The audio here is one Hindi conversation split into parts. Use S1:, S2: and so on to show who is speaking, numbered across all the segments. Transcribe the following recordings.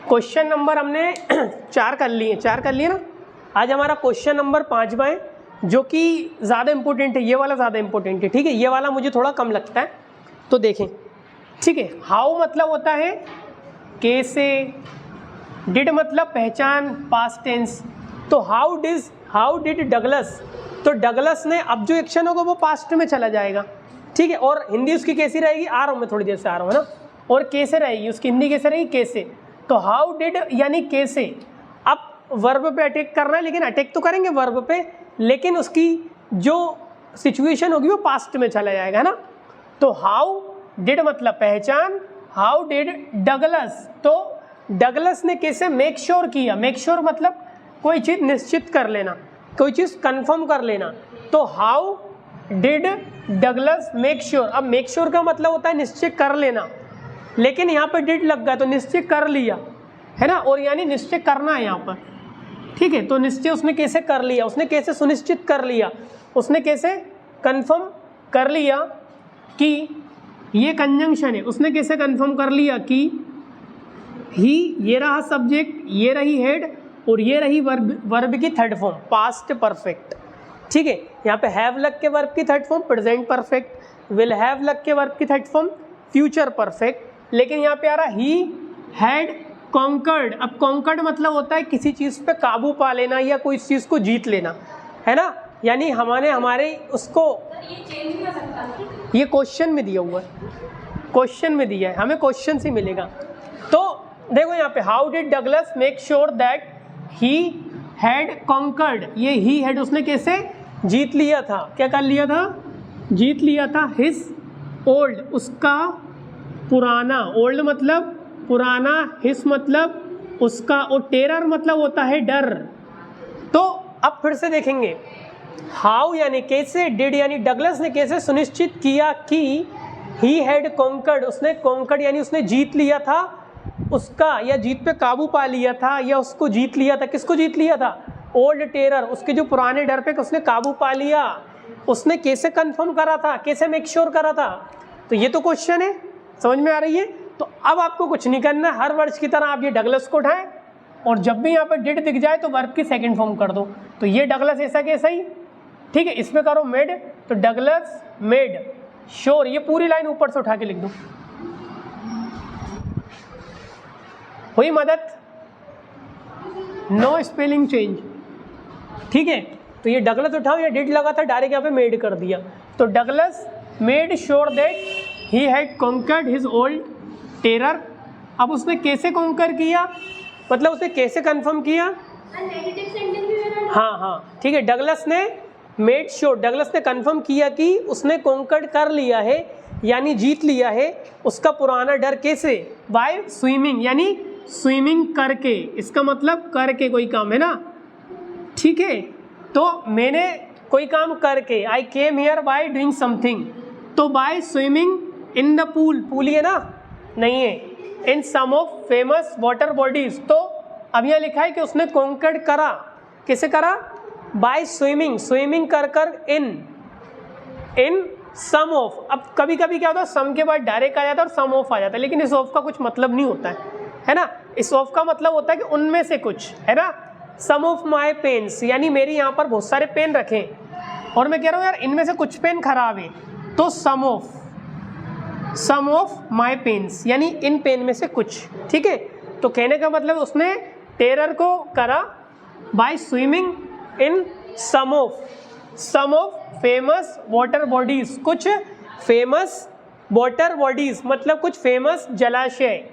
S1: क्वेश्चन नंबर हमने 4 कर लिए ना। आज हमारा क्वेश्चन नंबर 5वां है, जो कि ज़्यादा इंपॉर्टेंट है। ये वाला ज़्यादा इंपॉर्टेंट है, ठीक है। ये वाला मुझे थोड़ा कम लगता है, तो देखें, ठीक है। हाउ मतलब होता है कैसे, डिड मतलब पहचान, पास्ट टेंस। तो हाउ डिड डगलस, तो डगलस ने, अब जो एक्शन होगा वो पास्ट में चला जाएगा, ठीक है। और हिंदी उसकी कैसी रहेगी, आ रहा हूँ मैं थोड़ी देर से, आ रहा हूँ ना। और कैसे रहेगी उसकी हिंदी, कैसे रहेगी, कैसे। तो हाउ डिड यानी कैसे। अब वर्ब पे अटैक करना है, लेकिन अटैक तो करेंगे वर्ब पे, लेकिन उसकी जो सिचुएशन होगी वो पास्ट में चला जाएगा, है ना। तो हाउ डिड मतलब पहचान, हाउ डिड डगलस, तो डगलस ने कैसे मेक श्योर किया। मेक श्योर मतलब कोई चीज़ निश्चित कर लेना, कोई चीज़ कंफर्म कर लेना। तो how did Douglas make sure. अब मेक श्योर का मतलब होता है निश्चय कर लेना, लेकिन यहाँ पर डिड लग गया तो निश्चय कर लिया, है ना। और यानी निश्चय करना है यहाँ पर, ठीक है। तो निश्चय उसने कैसे कर लिया, उसने कैसे सुनिश्चित कर लिया, उसने कैसे कंफर्म कर लिया कि ये कंजंक्शन है। उसने कैसे कंफर्म कर लिया कि ही, ये रहा सब्जेक्ट, ये रही हेड, और ये रही वर्ब की थर्ड फॉर्म पास्ट परफेक्ट, ठीक है। यहाँ पे हैव लग के वर्ब की third form present perfect, will have लग के वर्ब की थर्ड फॉर्म फ्यूचर परफेक्ट। लेकिन यहाँ पे आ रहा ही हैड कॉन्कर्ड। अब कॉन्कर्ड मतलब होता है किसी चीज़ पे काबू पा लेना या कोई चीज़ को जीत लेना, है ना। यानी हमारे उसको, ये क्वेश्चन में दिया हुआ है, क्वेश्चन में दिया है, हमें क्वेश्चन से मिलेगा। तो देखो यहाँ पे how did Douglas make sure that he had conquered, ये ही हैड उसने कैसे जीत लिया था, क्या कर लिया था, जीत लिया था। हिज ओल्ड, उसका पुराना, ओल्ड मतलब पुराना, हिज मतलब उसका, और टेरर मतलब होता है डर। तो अब फिर से देखेंगे, हाउ यानी कैसे, डिड यानी डगलस ने कैसे सुनिश्चित किया कि ही हैड कॉन्कर्ड, उसने कॉन्कर्ड यानी उसने जीत लिया था उसका, या जीत पे काबू पा लिया था, या उसको जीत लिया था। किसको जीत लिया था, ओल्ड टेरर, उसके जो पुराने डर पे उसने काबू पा लिया। उसने कैसे कंफर्म करा था, कैसे मेक श्योर करा था। तो ये तो क्वेश्चन है, समझ में आ रही है। तो अब आपको कुछ नहीं करना, हर वर्ड की तरह आप ये डगलस को उठाएं, और जब भी यहाँ पर डिड दिख जाए तो वर्ब की सेकंड फॉर्म कर दो। तो ये डगलस ऐसा कैसा ही, ठीक है। इसमें करो मेड, तो डगलस मेड श्योर, ये पूरी लाइन ऊपर से उठा के लिख दो। हुई मदद, नो स्पेलिंग चेंज, ठीक है। तो ये डगलस उठाओ, या डिड लगा था डायरेक्ट यहाँ पे मेड कर दिया। तो Douglas made sure that he had conquered his old terror. अब उसने कैसे कॉन्कर किया, मतलब उसने कैसे कंफर्म किया, हाँ, ठीक है। डगलस ने मेड श्योर, डगलस ने कंफर्म किया कि उसने कॉन्कर्ड कर लिया है, यानी जीत लिया है उसका पुराना डर। कैसे, बाय स्विमिंग, यानी स्विमिंग करके, इसका मतलब करके कोई काम है ना, ठीक है। तो मैंने कोई काम करके, I came here by doing something, तो by swimming in the pool, pool है ना, नहीं है, in some of famous water bodies. तो अब यहाँ लिखा है कि उसने कॉन्कर्ड करा, कैसे करा, बाय स्विमिंग, स्विमिंग कर कर इन सम ऑफ। अब कभी कभी क्या होता है, सम के बाद डायरेक्ट आ जाता है और सम ऑफ आ जाता है, लेकिन इस ऑफ का कुछ मतलब नहीं होता है ना। इस ऑफ का मतलब होता है कि उनमें से कुछ, है ना। सम ऑफ माई पेन्स, यानी मेरी यहाँ पर बहुत सारे पेन रखे, और मैं कह रहा हूँ यार इनमें से कुछ पेन खराब है, तो सम ऑफ माई पेन्स, यानी इन पेन में से कुछ, ठीक है। तो कहने का मतलब उसने टेरर को करा by swimming in some of famous water bodies, कुछ फेमस वाटर बॉडीज मतलब कुछ फेमस जलाशय,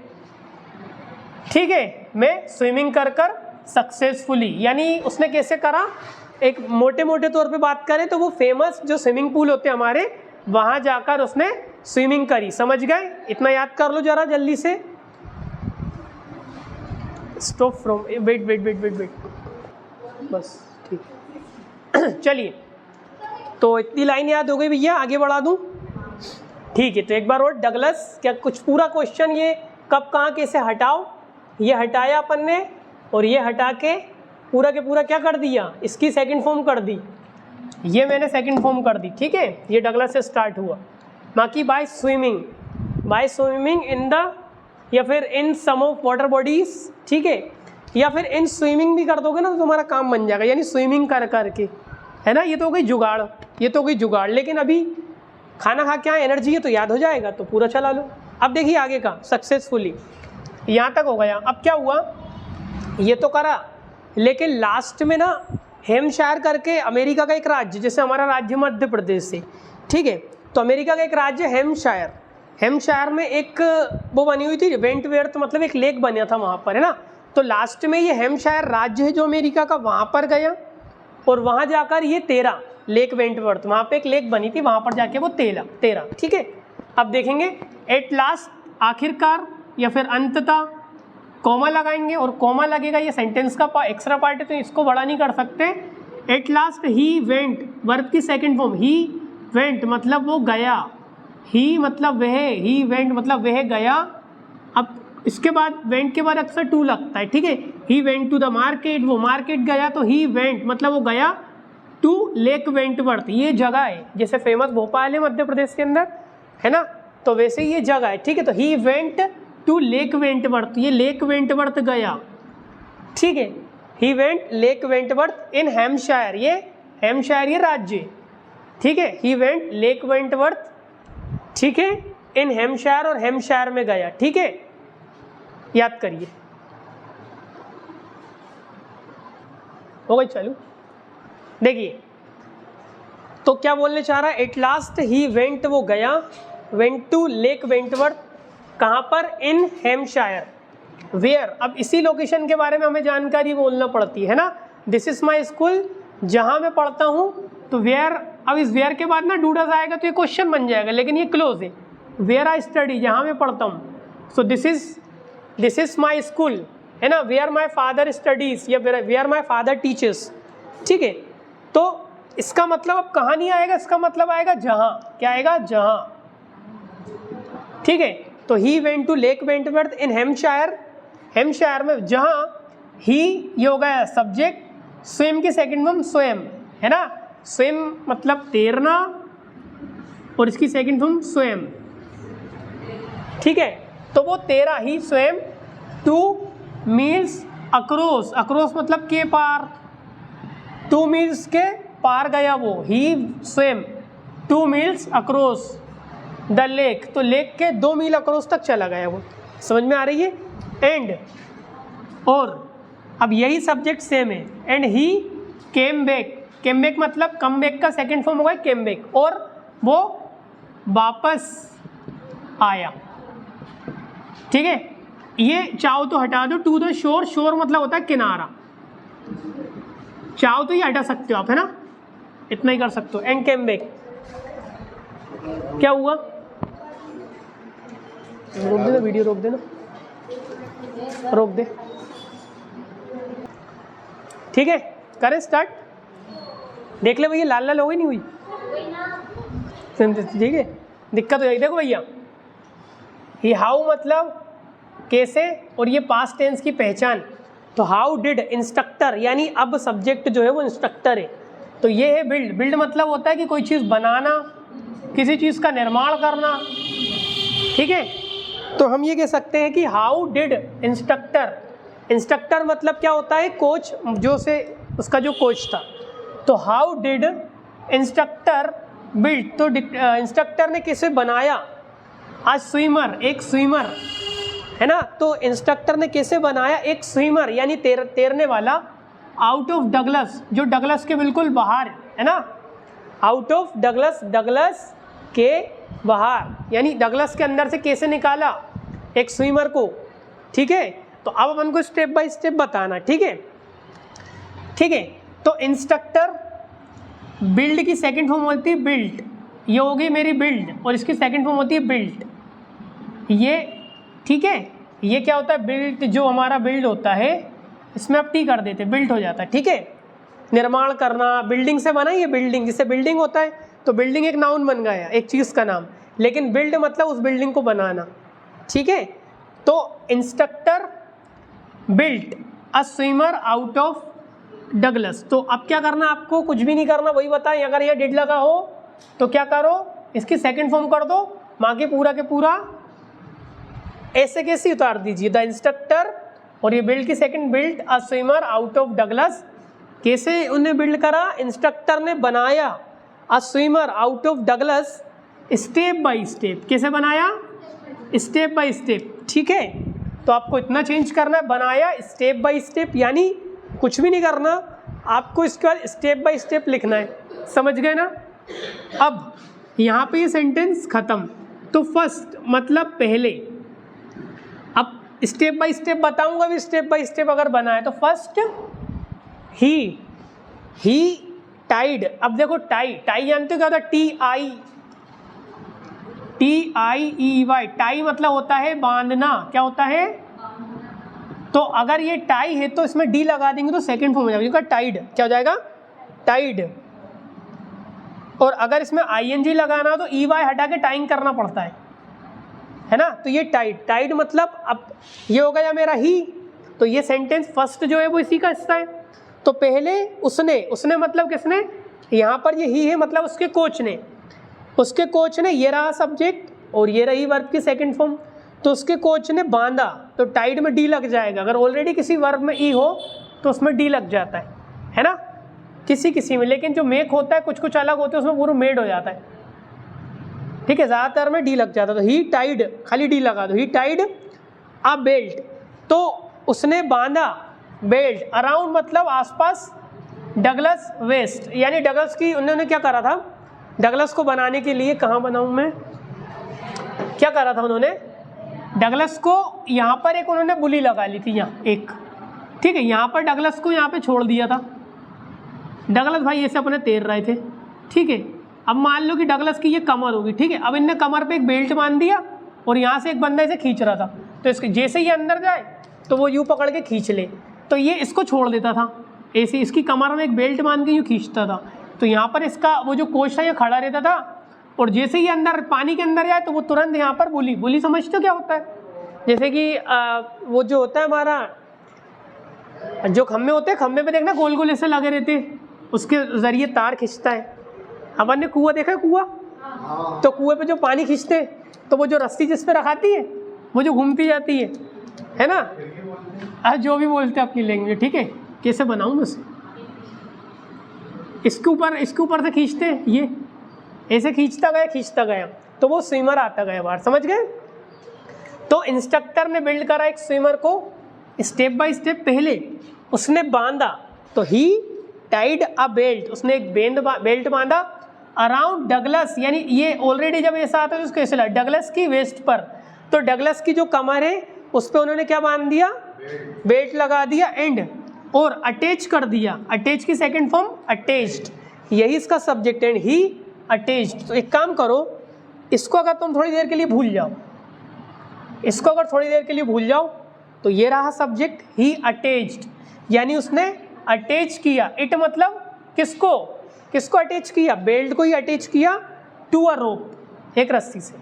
S1: ठीक है, मैं स्विमिंग कर कर सक्सेसफुली। यानी उसने कैसे करा, एक मोटे मोटे तौर पे बात करें तो वो फेमस जो स्विमिंग पूल होते हैं हमारे, वहां जाकर उसने स्विमिंग करी। समझ गए, इतना याद कर लो जरा जल्दी से। स्टॉप फ्रॉम, वेट, बस ठीक चलिए, तो इतनी लाइन याद हो गई भैया, आगे बढ़ा दूं, ठीक है। तो एक बार और डगलस, क्या कुछ पूरा क्वेश्चन ये कब कहाँ कैसे हटाओ, ये हटाया अपन ने, और ये हटा के पूरा के पूरा क्या कर दिया, इसकी सेकंड फॉर्म कर दी, ये मैंने सेकंड फॉर्म कर दी, ठीक है। ये डगलस से स्टार्ट हुआ। बाकी बाय स्विमिंग इन द या फिर इन सम ऑफ वाटर बॉडीज, ठीक है, या फिर इन स्विमिंग भी कर दोगे ना तो तुम्हारा काम बन जाएगा, यानी स्विमिंग कर करके, है ना। ये तो हो गई जुगाड़, ये तो हो गई जुगाड़, लेकिन अभी खाना खा के एनर्जी है तो याद हो जाएगा, तो पूरा चला लो। अब देखिए आगे का, सक्सेसफुली यहाँ तक हो गया। अब क्या हुआ, ये तो करा, लेकिन लास्ट में ना हेम्पशायर करके अमेरिका का एक राज्य, जैसे हमारा राज्य मध्य प्रदेश से, ठीक है, तो अमेरिका का एक राज्य हेम्पशायर, हेम्पशायर में एक वो बनी हुई थी वेंटवर्थ, मतलब एक लेक बना था वहाँ पर, है ना। तो लास्ट में ये हेम्पशायर राज्य है जो अमेरिका का, वहाँ पर गया और वहाँ जाकर ये 13 लेक वेंटवर्थ, वहाँ पे एक लेक बनी थी, वहाँ पर जाके वो 13, ठीक है। अब देखेंगे एट लास्ट, आखिरकार या फिर अंततः, कॉमा लगाएंगे और कॉमा लगेगा, ये सेंटेंस का एक्स्ट्रा पार्ट है तो इसको बड़ा नहीं कर सकते। At last he went, verb की सेकंड फॉर्म, ही वेंट मतलब वो गया, ही मतलब वह, ही वेंट मतलब वह गया। अब इसके बाद वेंट के बाद अक्सर टू लगता है, ठीक है। He went to the market, वो मार्केट गया, तो ही वेंट मतलब वो गया टू लेक वेंटवर्थ, ये जगह है, जैसे फेमस भोपाल है मध्य प्रदेश के अंदर, है ना, तो वैसे ये जगह है, ठीक है। तो he went to lake Wentworth, ये लेक वेंटवर्थ गया, ठीक है। He went lake Wentworth in Hampshire, ये हेम्पशायर ये राज्य, ठीक है। ही वेंट लेक वेंटवर्थ, ठीक है, इन हेम्पशायर, और हेम्पशायर में गया, ठीक है। याद करिए, हो गई चालू। देखिए तो क्या बोलने चाह रहा है, एट लास्ट ही वेंट, वो गया, वेंट टू लेक वेंटवर्थ, कहाँ पर, इन हेम्पशायर, वेयर। अब इसी लोकेशन के बारे में हमें जानकारी बोलना पड़ती है ना, दिस इज माई स्कूल, जहाँ मैं पढ़ता हूँ, तो वेयर। अब इस वेयर के बाद ना डूडस आएगा तो ये क्वेश्चन बन जाएगा, लेकिन ये क्लोज है, वेयर आई स्टडी, जहाँ मैं पढ़ता हूँ। So this is my school, है ना, वेयर माई फादर स्टडीज, या वेयर माई फादर टीचर्स, ठीक है। तो इसका मतलब अब कहाँ नहीं आएगा, इसका मतलब आएगा जहाँ, क्या आएगा, जहाँ, ठीक है। तो he went to lake Wentworth in Hampshire, Hampshire में जहाँ, ही ये हो गया सब्जेक्ट, स्विम की सेकंड फॉर्म स्वयं, है ना, स्विम मतलब तैरना, और इसकी सेकंड फॉर्म स्वयं, ठीक है। तो वो 13 ही स्वयं, 2 मील्स अक्रॉस, अक्रॉस मतलब के पार, 2 मील्स के पार गया वो, ही स्वयं 2 मील्स अक्रॉस द लेक, तो लेक के 2 मील अक्रॉस तक चला गया वो, समझ में आ रही है। एंड, और अब यही सब्जेक्ट सेम है, and he came back, came back मतलब कम बैक का सेकेंड फॉर्म होगा केम बैक, और वो वापस आया, ठीक है। ये चाहो तो हटा दो, टू द शोर, शोर मतलब होता है किनारा, चाहो तो ये हटा सकते हो आप, है ना, इतना ही कर सकते हो। एंड केम बैक, क्या हुआ, रोक देना वीडियो, रोक देना, रोक दे, ठीक है। करें स्टार्ट, देख ले भैया, लाल लाल हो गई नहीं हुई, ठीक है। दिक्कत हो जाएगी, देखो भैया, ये हाउ मतलब कैसे, और ये पास्ट टेंस की पहचान। तो हाउ डिड इंस्ट्रक्टर, यानी अब सब्जेक्ट जो है वो इंस्ट्रक्टर है, तो ये है बिल्ड, बिल्ड मतलब होता है कि कोई चीज़ बनाना, किसी चीज़ का निर्माण करना, ठीक है। तो हम ये कह सकते हैं कि हाउ डिड इंस्ट्रक्टर, इंस्ट्रक्टर मतलब क्या होता है, कोच, जो से उसका जो कोच था। तो हाउ डिड इंस्ट्रक्टर बिल्ड, तो इंस्ट्रक्टर ने कैसे बनाया, आज स्विमर, एक स्विमर, है ना, तो इंस्ट्रक्टर ने कैसे बनाया एक स्विमर, यानी तैरने वाला, आउट ऑफ डगलस, जो डगलस के बिल्कुल बाहर, है ना, आउट ऑफ डगलस, डगलस के बाहर, यानी डगलस के अंदर से कैसे निकाला एक स्विमर को, ठीक है। तो अब अपन को स्टेप बाय स्टेप बताना, ठीक है, ठीक है। तो इंस्ट्रक्टर, बिल्ड की सेकंड फॉर्म होती है बिल्ड, ये होगी मेरी बिल्ड, और इसकी सेकंड फॉर्म होती है बिल्ड, ये, ठीक है। ये क्या होता है, बिल्ड, जो हमारा बिल्ड होता है, इसमें आप टी कर देते, बिल्ड हो जाता है, ठीक है। निर्माण करना, बिल्डिंग से बना, ये बिल्डिंग, जिससे बिल्डिंग होता है, तो बिल्डिंग एक नाउन बन गया, एक चीज़ का नाम, लेकिन बिल्ड मतलब उस बिल्डिंग को बनाना, ठीक है। तो instructor built a swimmer out of Douglas. तो अब क्या करना, आपको कुछ भी नहीं करना, वही बताएं। अगर ये डिड लगा हो तो क्या करो, इसकी सेकंड फॉर्म कर दो, माँ के पूरा ऐसे कैसे उतार दीजिए, द इंस्ट्रक्टर, और ये बिल्ड की second, build a swimmer out of Douglas, कैसे उन्हें बिल्ड करा, इंस्ट्रक्टर ने बनाया अ swimmer out of Douglas step by step, कैसे बनाया, स्टेप बाय स्टेप, ठीक है। तो आपको इतना चेंज करना है, बनाया स्टेप बाय स्टेप, यानी कुछ भी नहीं करना, आपको इसके बाद स्टेप बाय स्टेप लिखना है, समझ गए ना। अब यहाँ पे ये सेंटेंस खत्म, तो फर्स्ट मतलब पहले, अब स्टेप बाय स्टेप बताऊंगा भी, स्टेप बाय स्टेप अगर बना है तो फर्स्ट ही टाइड। अब देखो टाई, टाई जानते हो क्या होता है, TIEY, टाई मतलब होता है बांधना, क्या होता है, तो अगर ये टाई है तो इसमें डी लगा देंगे तो सेकंड फॉर्म हो जाएगा टाइड, क्या हो जाएगा, टाइड। और अगर इसमें ING लगाना हो तो EY हटा के टाइंग करना पड़ता है ना। तो ये टाइड, टाइड मतलब, अब ये हो गया मेरा ही, तो ये सेंटेंस फर्स्ट जो है वो इसी का हिस्सा है। तो पहले उसने मतलब किसने, यहाँ पर ये ही है मतलब उसके कोच ने, ये रहा सब्जेक्ट और ये रही वर्ब की सेकंड फॉर्म, तो उसके कोच ने बांधा, तो टाइड में डी लग जाएगा। अगर ऑलरेडी किसी वर्ब में ई हो तो उसमें डी लग जाता है ना, किसी में, लेकिन जो मेक होता है कुछ अलग होते हैं, उसमें पूरा मेड हो जाता है, ठीक है, ज़्यादातर में डी लग जाता है। तो ही टाइड, खाली डी लगा दो, ही टाइड अ बेल्ट, तो उसने बांधा बेल्ट, अराउंड मतलब आसपास, डगलस वेस्ट, यानी डगलस की, उन्होंने क्या करा था, डगलस को बनाने के लिए, कहाँ बनाऊँ मैं, क्या करा था उन्होंने, डगलस को यहाँ पर एक उन्होंने बुली लगा ली थी यहाँ एक, ठीक है, यहाँ पर डगलस को यहाँ पे छोड़ दिया था, डगलस भाई ऐसे अपने तैर रहे थे, ठीक है। अब मान लो कि डगलस की ये कमर होगी, ठीक है, अब इनने कमर पे एक बेल्ट बांध दिया और यहाँ से एक बंदा इसे खींच रहा था, तो इसके जैसे ही अंदर जाए तो वो यूँ पकड़ के खींच ले, तो ये इसको छोड़ देता था, ऐसे इसकी कमर में एक बेल्ट बांध के यूँ खींचता था, तो यहाँ पर इसका वो जो कोच था ये खड़ा रहता था, और जैसे ही अंदर पानी के अंदर जाए तो वो तुरंत यहाँ पर बुली समझते हो क्या होता है, जैसे कि वो जो होता है हमारा, जो खम्भे होते हैं, खम्भे पे देखना गोल गोल ऐसे लगे रहते हैं, उसके ज़रिए तार खींचता है। अपन ने कुआं देखा है, कुआं, तो कुएं पे जो पानी खींचते हैं, तो वो जो रस्सी जिस पे रखाती है वो जो घूमती जाती है ना, जो भी बोलते हैं अपनी लैंग्वेज, ठीक है। कैसे बनाऊँ मैं उसे, इसके ऊपर से खींचते हैं, ये ऐसे खींचता गया तो वो स्विमर आता गया बाहर, समझ गए। तो इंस्ट्रक्टर ने बिल्ड करा एक स्विमर को स्टेप बाय स्टेप, पहले उसने बांधा, तो ही टाइड अ बेल्ट, उसने एक बेल्ट बांधा अराउंड डगलस, यानी ये ऑलरेडी जब ऐसा आता है तो उसको ऐसे लगा डगलस की वेस्ट पर, तो डगलस की जो कमर है उस पर उन्होंने क्या बांध दिया, बेल्ट लगा दिया, एंड और अटैच कर दिया, अटैच की सेकंड फॉर्म अटैच्ड, यही इसका सब्जेक्ट, एंड ही अटैच्ड। तो एक काम करो, इसको अगर तुम थोड़ी देर के लिए भूल जाओ, तो ये रहा सब्जेक्ट, ही अटैच्ड, यानी उसने अटैच किया, इट मतलब किसको अटैच किया, बेल्ट को ही अटैच किया, टू अ रोप, एक रस्सी से।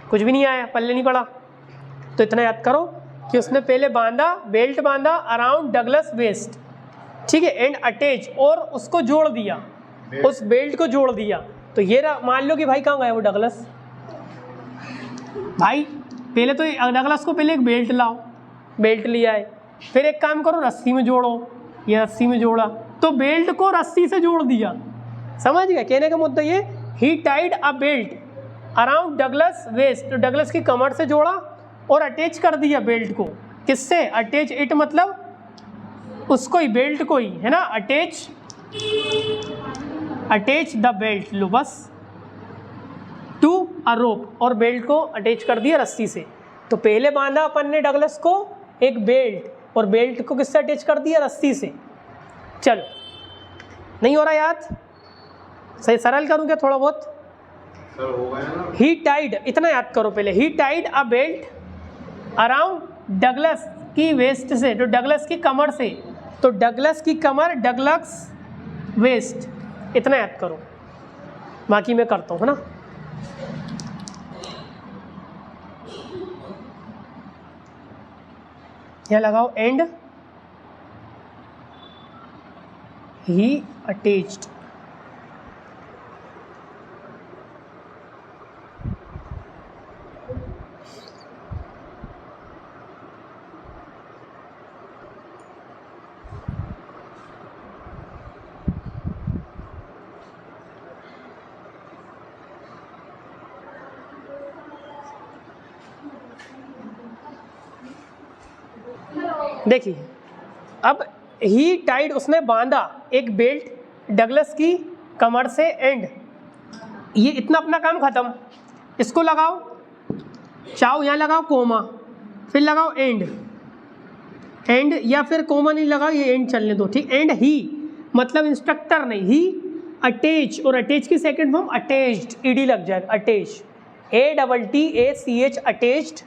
S1: कुछ भी नहीं आया, पल्ले नहीं पड़ा, तो इतना याद करो कि उसने पहले बेल्ट बांधा अराउंड डगलस वेस्ट, ठीक है, एंड अटैच, और उसको जोड़ दिया, उस बेल्ट को जोड़ दिया। तो ये मान लो कि भाई कहाँ गया वो डगलस, भाई पहले तो डगलस को पहले एक बेल्ट लाओ, बेल्ट लिया है, फिर एक काम करो रस्सी में जोड़ो, ये रस्सी में जोड़ा, तो बेल्ट को रस्सी से जोड़ दिया, समझ गया। कहने का मुद्दा ये, he tied a belt around Douglas waist, तो डगलस की कमर से जोड़ा और अटैच कर दिया बेल्ट को, किससे, अटैच इट मतलब उसको ही, बेल्ट को ही, है ना, अटैच द बेल्ट, लो बस, टू अ रोप, और बेल्ट को अटैच कर दिया रस्सी से। तो पहले बांधा अपन ने डगलस को एक बेल्ट, और बेल्ट को किससे अटैच कर दिया, रस्सी से। चलो, नहीं हो रहा याद, सही सरल करूँ क्या थोड़ा बहुत, ही टाइड, इतना याद करो पहले, he tied a belt around Douglas की वेस्ट से, तो डगलस की कमर से, तो डगलस की कमर, डगलस वेस्ट, इतना याद करो, बाकी मैं करता हूँ, है ना। यहाँ लगाओ एंड ही अटैच्ड, देखिए अब ही टाइड, उसने बांधा एक बेल्ट डगलस की कमर से एंड, ये इतना अपना काम खत्म। इसको लगाओ चाहो यहाँ लगाओ कोमा, फिर लगाओ एंड, एंड या फिर कोमा नहीं लगाओ, ये एंड चलने दो, ठीक। एंड ही मतलब इंस्ट्रक्टर नहीं, ही अटैच, और अटैच की सेकंड फॉर्म अटैच्ड, ईडी लग जाएगा, अटैच, ATTACH अटैच्ड,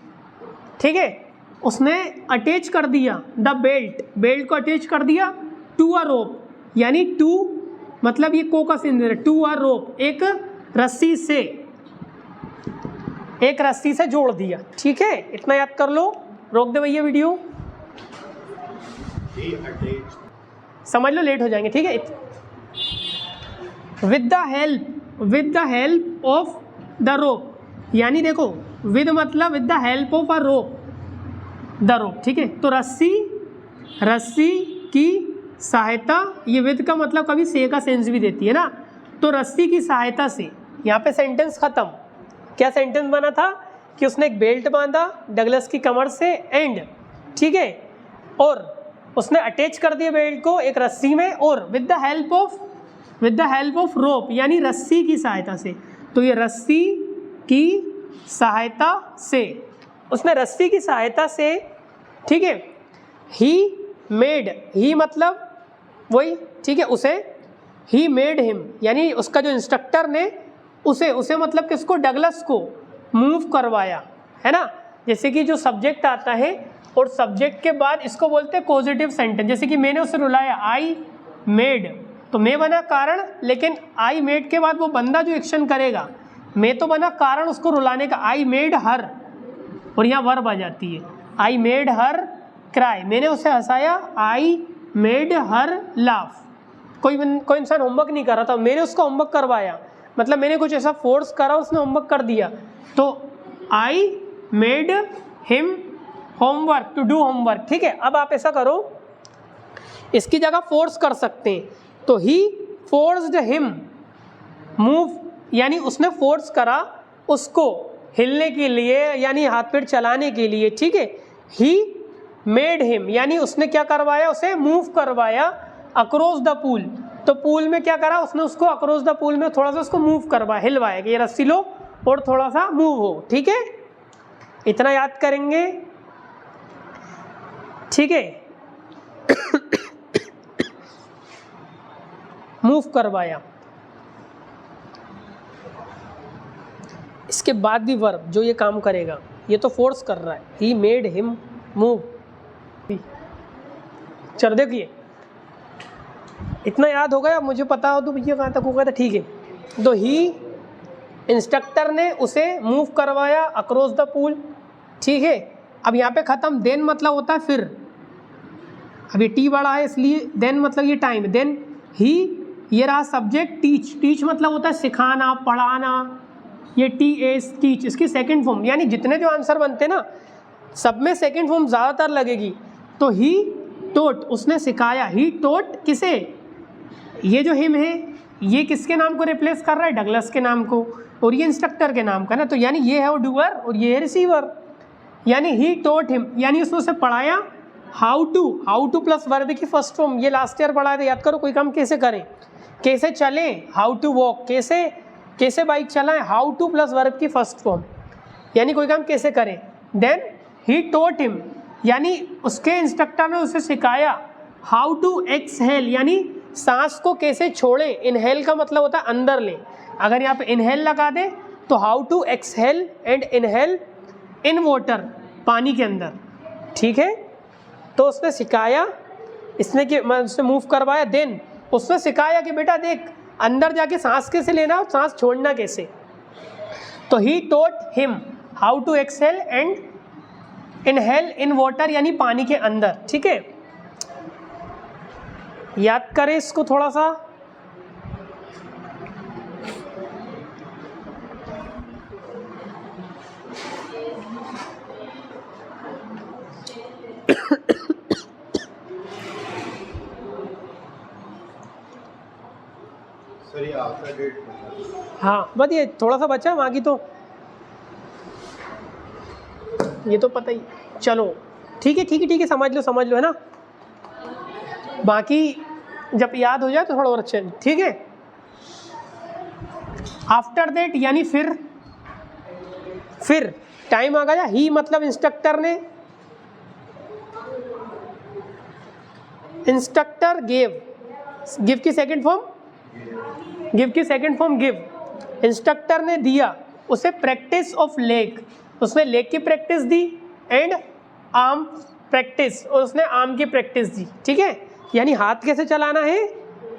S1: ठीक है। उसने अटैच कर दिया द बेल्ट, बेल्ट को अटैच कर दिया टू अ रोप, यानी टू मतलब ये को का सिंदर, टू अ रोप, एक रस्सी से, एक रस्सी से जोड़ दिया, ठीक है। इतना याद कर लो, रोक दे भैया वीडियो, समझ लो लेट हो जाएंगे, ठीक है। With the help of the rope, यानी देखो विद मतलब with the help of a rope, the rope, ठीक है। तो रस्सी की सहायता, ये विद का मतलब कभी से का सेंस भी देती है ना, तो रस्सी की सहायता से, यहाँ पे सेंटेंस खत्म। क्या सेंटेंस बना था कि उसने एक बेल्ट बांधा डगलस की कमर से एंड, ठीक है, और उसने अटैच कर दिया बेल्ट को एक रस्सी में, और with the help of rope यानी रस्सी की सहायता से, तो ये रस्सी की सहायता से, उसने रस्सी की सहायता से, ठीक है। ही मेड, ही मतलब वही, ठीक है, उसे, ही मेड हिम यानी उसका जो इंस्ट्रक्टर ने उसे मतलब किसको, डगलस को मूव करवाया, है ना। जैसे कि जो सब्जेक्ट आता है और सब्जेक्ट के बाद इसको बोलते हैं पॉजिटिव सेंटेंस, जैसे कि मैंने उसे रुलाया, आई मेड, तो मैं बना कारण, लेकिन आई मेड के बाद वो बंदा जो एक्शन करेगा, मैं तो बना कारण उसको रुलाने का, आई मेड हर, और यहाँ वर्ब आ जाती है, आई मेड हर क्राई, मैंने उसे हंसाया, आई मेड हर लाफ। कोई इंसान होमवर्क नहीं कर रहा था, मैंने उसको होमवर्क करवाया, मतलब मैंने कुछ ऐसा फोर्स करा, उसने होमवर्क कर दिया, तो I made him homework, to do homework, ठीक है। अब आप ऐसा करो, इसकी जगह फोर्स कर सकते हैं, तो ही फोर्स्ड हिम मूव, यानी उसने फोर्स करा उसको हिलने के लिए, यानी हाथ पैर चलाने के लिए, ठीक है। ही मेड हिम यानी उसने क्या करवाया, उसे मूव करवाया अक्रॉस द पूल, तो पूल में क्या करा उसने, उसको अक्रॉस द पूल में थोड़ा सा उसको मूव करवाया, हिलवाया कि ये रस्सी लो और थोड़ा सा मूव हो, ठीक है। इतना याद करेंगे, ठीक है। मूव करवाया, इसके बाद भी वर्ब जो ये काम करेगा, ये तो फोर्स कर रहा है, ही मेड हिम मूव। चल देखिए इतना याद हो गया, मुझे पता हो तो भैया कहाँ तक हो गया था, ठीक है। तो ही इंस्ट्रक्टर ने उसे मूव करवाया अक्रॉस द पूल, ठीक है। अब यहाँ पे ख़त्म, देन मतलब होता है फिर, अब ये टी बड़ा है इसलिए देन मतलब ये टाइम, देन ही, ये रहा सब्जेक्ट, टीच मतलब होता है सिखाना पढ़ाना, ये TH टीच, इसकी सेकंड फॉर्म, यानी जितने जो आंसर बनते ना सब में सेकंड फॉर्म ज़्यादातर लगेगी। तो ही टोट, उसने सिखाया, ही टोट किसे, ये जो हिम है ये किसके नाम को रिप्लेस कर रहा है, डगलस के नाम को, और ये इंस्ट्रक्टर के नाम का ना, तो यानी ये है वो डूअर और ये है रिसीवर, यानी ही टोट हिम यानी उसने उसे पढ़ाया हाउ टू प्लस वर्ब की फर्स्ट फॉर्म, ये लास्ट ईयर पढ़ाया था, याद करो। कोई काम कैसे करें, कैसे चलें, हाउ टू वॉक, कैसे बाइक चलाएं, हाउ टू प्लस वर्ब की फर्स्ट फॉर्म, यानी कोई काम कैसे करें। देन ही टोट हिम यानी उसके इंस्ट्रक्टर ने उसे सिखाया हाउ टू एक्सहेल, यानी सांस को कैसे छोड़े, इनहेल का मतलब होता है अंदर लें, अगर यहाँ पे इनहेल लगा दे तो how to exhale and inhale in water, पानी के अंदर, ठीक है। तो उसने सिखाया, इसने कि उसने मूव करवाया, देन उसने सिखाया कि बेटा देख अंदर जाके सांस कैसे लेना और सांस छोड़ना कैसे, तो he taught him how to exhale and inhale in water यानी पानी के अंदर, ठीक है। याद करें इसको थोड़ा सा, हाँ बस ये थोड़ा सा बचा, बाकी तो ये तो पता ही, चलो ठीक है ठीक है ठीक है, समझ लो है ना, बाकी जब याद हो जाए तो थोड़ा और अच्छा, ठीक है। आफ्टर दैट यानी फिर टाइम आ गया, ही मतलब इंस्ट्रक्टर ने, इंस्ट्रक्टर गिव की सेकंड फॉर्म गिव, इंस्ट्रक्टर ने दिया उसे प्रैक्टिस ऑफ लेग, उसने लेग की practice the, and arm practice, और उसने आर्म की प्रैक्टिस दी, ठीक है, यानी हाथ कैसे चलाना है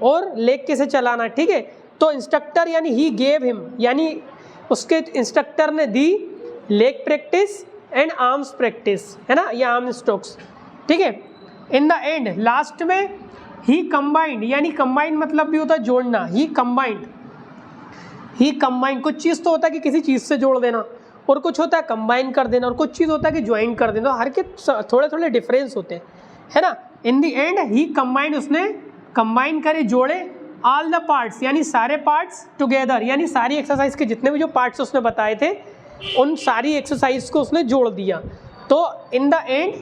S1: और लेग कैसे चलाना है, ठीक है। तो इंस्ट्रक्टर यानी ही गेव हिम, यानी उसके इंस्ट्रक्टर ने दी leg practice and arms practice, है ना, या आर्म स्ट्रोक्स, ठीक है। इन द एंड लास्ट में ही कंबाइंड, यानी कंबाइंड मतलब भी होता है जोड़ना, ही कंबाइंड, कुछ चीज़ तो होता है कि किसी चीज़ से जोड़ देना, और कुछ होता है कंबाइन कर देना, और कुछ चीज़ होता है कि ज्वाइन कर देना, हर के थोड़े थोड़े डिफरेंस होते हैं, है ना। In the and he combined, उसने कंबाइन करे, जोड़े, ऑल द पार्ट्स यानी सारे पार्ट्स टुगेदर, यानी सारी एक्सरसाइज के जितने भी जो पार्ट्स उसने बताए थे उन सारी एक्सरसाइज को उसने जोड़ दिया। तो इन द एंड,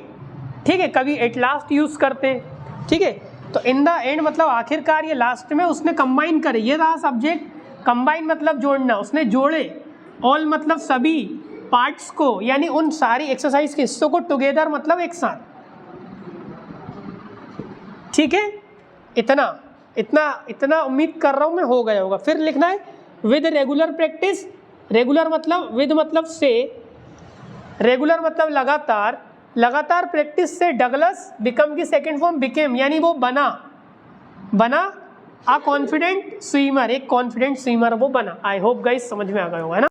S1: ठीक है, कभी एट लास्ट यूज़ करते हैं, ठीक है। तो इन द एंड मतलब आखिरकार, ये लास्ट में उसने कंबाइन करे, ये रहा सब्जेक्ट, कंबाइन मतलब जोड़ना, उसने जोड़े, ऑल मतलब सभी पार्ट्स को, यानी उन सारी एक्सरसाइज के हिस्सों को, टुगेदर मतलब एक साथ, ठीक है। इतना उम्मीद कर रहा हूँ मैं हो गया होगा। फिर लिखना है विद रेगुलर प्रैक्टिस, रेगुलर मतलब विद मतलब से, रेगुलर मतलब लगातार प्रैक्टिस से डगलस बिकम की सेकंड फॉर्म बिकेम, यानी वो बना अ कॉन्फिडेंट स्विमर, एक कॉन्फिडेंट स्विमर वो बना। आई होप गाइस समझ में आ गया होगा, है ना।